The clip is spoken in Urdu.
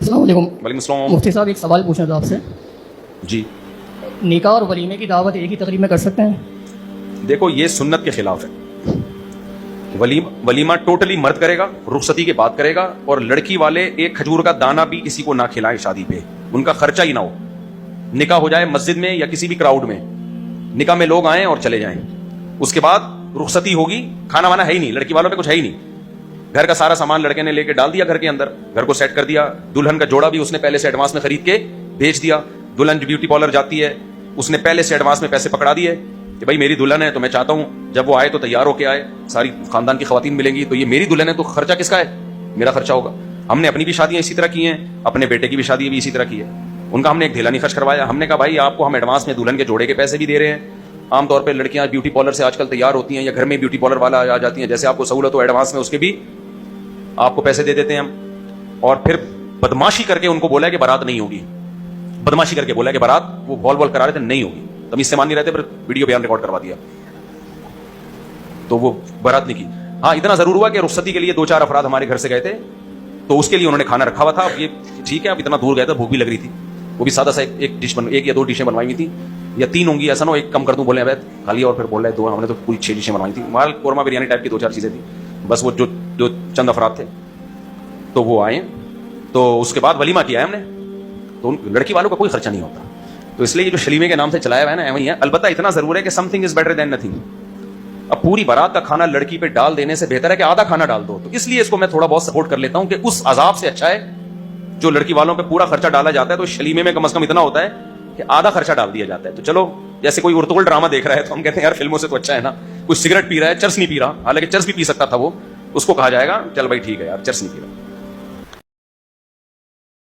السلام علیکم۔ وعلیکم السلام۔ مفتی صاحب ایک سوال پوچھنا تھا آپ سے، جی نکاح اور ولیمے کی دعوت ایک ہی تقریب میں کر سکتے ہیں؟ دیکھو یہ سنت کے خلاف ہے۔ ولیمہ ٹوٹلی مرد کرے گا، رخصتی کے بعد کرے گا، اور لڑکی والے ایک کھجور کا دانہ بھی کسی کو نہ کھلائیں شادی پہ، ان کا خرچہ ہی نہ ہو۔ نکاح ہو جائے مسجد میں یا کسی بھی کراؤڈ میں، نکاح میں لوگ آئیں اور چلے جائیں، اس کے بعد رخصتی ہوگی، کھانا وانا ہے ہی نہیں، لڑکی والوں پہ کچھ ہے ہی نہیں، گھر کا سارا سامان لڑکے نے لے کے ڈال دیا گھر کے اندر، گھر کو سیٹ کر دیا، دلہن کا جوڑا بھی اس نے پہلے سے ایڈوانس میں خرید کے بھیج دیا، دلہن جو بیوٹی پارلر جاتی ہے اس نے پہلے سے ایڈوانس میں پیسے پکڑا دیے کہ بھائی میری دلہن ہے تو میں چاہتا ہوں جب وہ آئے تو تیار ہو کے آئے، ساری خاندان کی خواتین ملیں گی، تو یہ میری دلہن ہے تو خرچہ کس کا ہے؟ میرا خرچہ ہوگا۔ ہم نے اپنی بھی شادیاں اسی طرح کی ہیں، اپنے بیٹے کی بھی شادی بھی اسی طرح کی ہے، ان کا ہم نے ایک دھیلا نہیں خرچ کروایا، ہم نے کہا بھائی آپ کو ہم ایڈوانس میں دلہن کے جوڑے کے پیسے بھی دے رہے ہیں۔ عام طور پہ لڑکیاں بیوٹی پارلر سے آج کل تیار ہوتی ہیں یا گھر میں بیوٹی پارلر والا آ جاتی ہیں، جیسے آپ کو سہولت ہو ایڈوانس میں اس کے بھی آپ کو پیسے دے دیتے ہیں ہم، اور پھر بدماشی کر کے ان کو بولا ہے کہ بارات نہیں ہوگی، بدماشی کر کے بولا ہے کہ بارات وہ بال کرا رہے تھے نہیں ہوگی، تمیز سے مان نہیں رہتے، پھر ویڈیو بیان ریکارڈ کروا دیا تو وہ بارات نہیں کی۔ ہاں اتنا ضرور ہوا کہ رخصتی کے لیے 2-4 افراد ہمارے گھر سے گئے تھے تو اس کے لیے انہوں نے کھانا رکھا ہوا تھا، اب یہ ٹھیک ہے اب اتنا دور گئے تھے، بھوک بھی لگ رہی تھی، وہ بھی سادہ سا ایک ڈش ایک یا 2 ڈشیں بنوائی ہوئی تھی یا 3 ہوں گی، ایسا نہ ہو ایک کم کر دوں بولے ابید خالی، اور پھر بول رہے 2، ہم نے تو پوری 6 ڈشیں بنوائی تھی، مال قورمہ بریانی ٹائپ کی 2-4 چیزیں تھیں، بس وہ جو چند افراد تھے تو وہ آئے، تو اس کے بعد ولیمہ کیا ہے ہم نے، تو لڑکی والوں کا کوئی خرچہ نہیں ہوتا، تو اس لیے یہ جو شلیمے کے نام سے چلایا ہوا ہے نا ایویں ہی ہے، البتہ اتنا ضرور ہے کہ some thing is better than nothing. اب پوری بارات کا کھانا لڑکی پہ ڈال دینے سے بہتر ہے کہ آدھا کھانا ڈال دو، تو اس لیے اس کو میں تھوڑا بہت سپورٹ کر لیتا ہوں کہ اس عذاب سے اچھا ہے جو لڑکی والوں پہ پورا خرچہ ڈالا جاتا ہے، تو شلیمے میں کم از کم اتنا ہوتا ہے کہ آدھا خرچہ ڈال دیا جاتا ہے۔ تو چلو جیسے کوئی ارطغرل ڈرامہ دیکھ رہا ہے تو ہم کہتے ہیں یار فلموں سے تو اچھا ہے نا، کوئی سگریٹ پی رہا ہے چرس نہیں پی رہا، حالانکہ چرس بھی پی سکتا تھا وہ، اس کو کہا جائے گا چل بھائی ٹھیک ہے یار چرس نہیں پی رہا۔